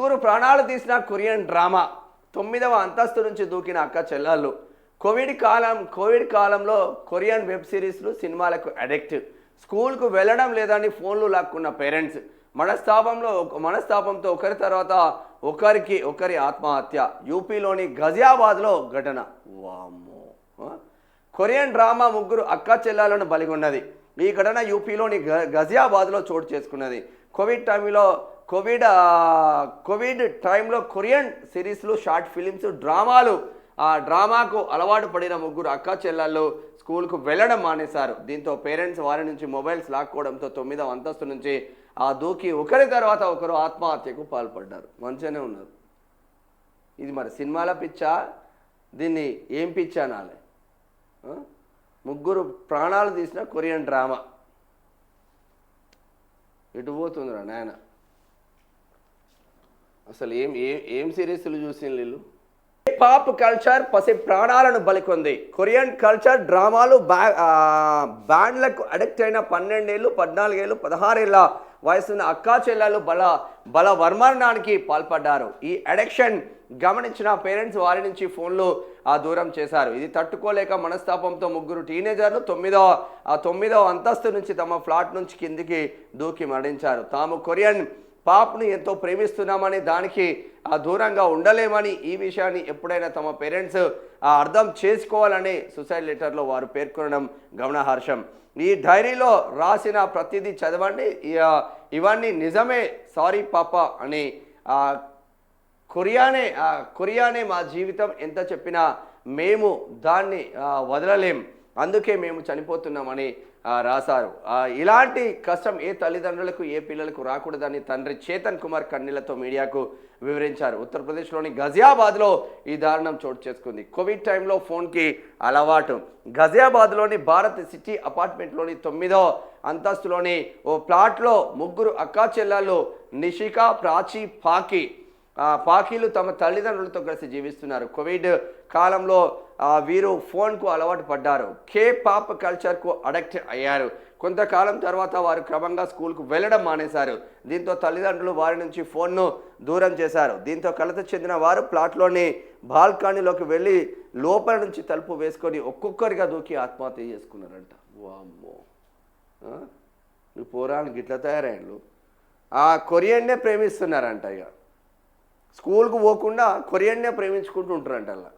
ముగ్గురు ప్రాణాలు తీసిన కొరియన్ డ్రామా 9వ అంతస్తు నుంచి దూకిన అక్క చెల్లెళ్ళు. కోవిడ్ కాలంలో కొరియన్ వెబ్ సిరీస్లు సినిమాలకు అడిక్ట్. స్కూల్కు వెళ్ళడం లేదని ఫోన్లు లాక్కున్న పేరెంట్స్. మనస్తాపంతో ఒకరి తర్వాత ఒకరి ఆత్మహత్య. యూపీలోని గజియాబాద్లో ఘటన. వామ్మో! కొరియన్ డ్రామా ముగ్గురు అక్క చెల్లెలను బలిగొన్నది. ఈ ఘటన యూపీలోని గజియాబాద్లో చోటు చేసుకున్నది. కోవిడ్ టైంలో కొరియన్ సిరీస్లు, షార్ట్ ఫిలిమ్స్, డ్రామాకు అలవాటు పడిన ముగ్గురు అక్క చెల్లెళ్ళు స్కూల్కు వెళ్ళడం మానేశారు. దీంతో పేరెంట్స్ వారి నుంచి మొబైల్స్ లాక్కోవడంతో 9వ అంతస్తు నుంచి దూకి ఒకరి తర్వాత ఒకరు ఆత్మహత్యకు పాల్పడ్డారు. మంచిగానే ఉన్నారు. ఇది మరి సినిమాల పిచ్చా? దీన్ని ఏం పిచ్చా అనాలి? ముగ్గురు ప్రాణాలు తీసిన కొరియన్ డ్రామా ఎటు పోతుందిరా నాయన? అసలు ఏం సిరీస్లు చూసిన వీళ్ళు? పాప్ కల్చర్ పసి ప్రాణాలను బలికొంది. కొరియన్ కల్చర్ డ్రామాలు బ్యాండ్లకు అడిక్ట్ అయిన 12 ఏళ్ళు, 14 ఏళ్ళు, 16 ఏళ్ళ వయసున్న అక్కా చెల్లెలు బలవర్మరణానికి పాల్పడ్డారు. ఈ అడిక్షన్ గమనించిన పేరెంట్స్ వారి నుంచి ఫోన్లు దూరం చేశారు. ఇది తట్టుకోలేక మనస్తాపంతో ముగ్గురు టీనేజర్లు 9వ అంతస్తు నుంచి తమ ఫ్లాట్ నుంచి కిందికి దూకి మరణించారు. తాము కొరియన్ పాప్ను ఎంతో ప్రేమిస్తున్నామని, దానికి దూరంగా ఉండలేమని, ఈ విషయాన్ని ఎప్పుడైనా తమ పేరెంట్స్ అర్థం చేసుకోవాలని సూసైడ్ లెటర్లో వారు పేర్కొనడం గమనార్హం. ఈ డైరీలో రాసిన ప్రతిదీ చదవండి, ఇవన్నీ నిజమే, సారీ పాపా అని. కొరియానే మా జీవితం, ఎంత చెప్పినా మేము దాన్ని వదలలేం, అందుకే మేము చనిపోతున్నామని రాశారు. ఇలాంటి కష్టం ఏ తల్లిదండ్రులకు, ఏ పిల్లలకు రాకూడదని తండ్రి చేతన్ కుమార్ కన్నీళ్లతో మీడియాకు వివరించారు. ఉత్తరప్రదేశ్లోని గజియాబాద్లో ఈ దారుణం చోటు చేసుకుంది. కోవిడ్ టైంలో ఫోన్కి అలవాటు. గజియాబాద్లోని భారత్ సిటీ అపార్ట్మెంట్లోని 9వ అంతస్తులోని ఓ ప్లాట్లో ముగ్గురు అక్కా చెల్లెళ్ళు నిషిక, ప్రాచి, పాకీలు తమ తల్లిదండ్రులతో కలిసి జీవిస్తున్నారు. కోవిడ్ కాలంలో వీరు ఫోన్కు అలవాటు పడ్డారు. పాప్ కల్చర్కు అడిక్ట్ అయ్యారు. కొంతకాలం తర్వాత వారు క్రమంగా స్కూల్కు వెళ్ళడం మానేశారు. దీంతో తల్లిదండ్రులు వారి నుంచి ఫోన్ను దూరం చేశారు. దీంతో కలత చెందిన వారు ప్లాట్లోని బాల్కనీలోకి వెళ్ళి లోపల నుంచి తలుపు వేసుకొని ఒక్కొక్కరిగా దూకి ఆత్మహత్య చేసుకున్నారంట. వామ్మో! ఈ పోరాలు గిట్ల తయారయ్యారు. కొరియన్నే ప్రేమిస్తున్నారంట. ఇక స్కూల్కు పోకుండా కొరియన్నే ప్రేమించుకుంటూ ఉంటారంట అలా.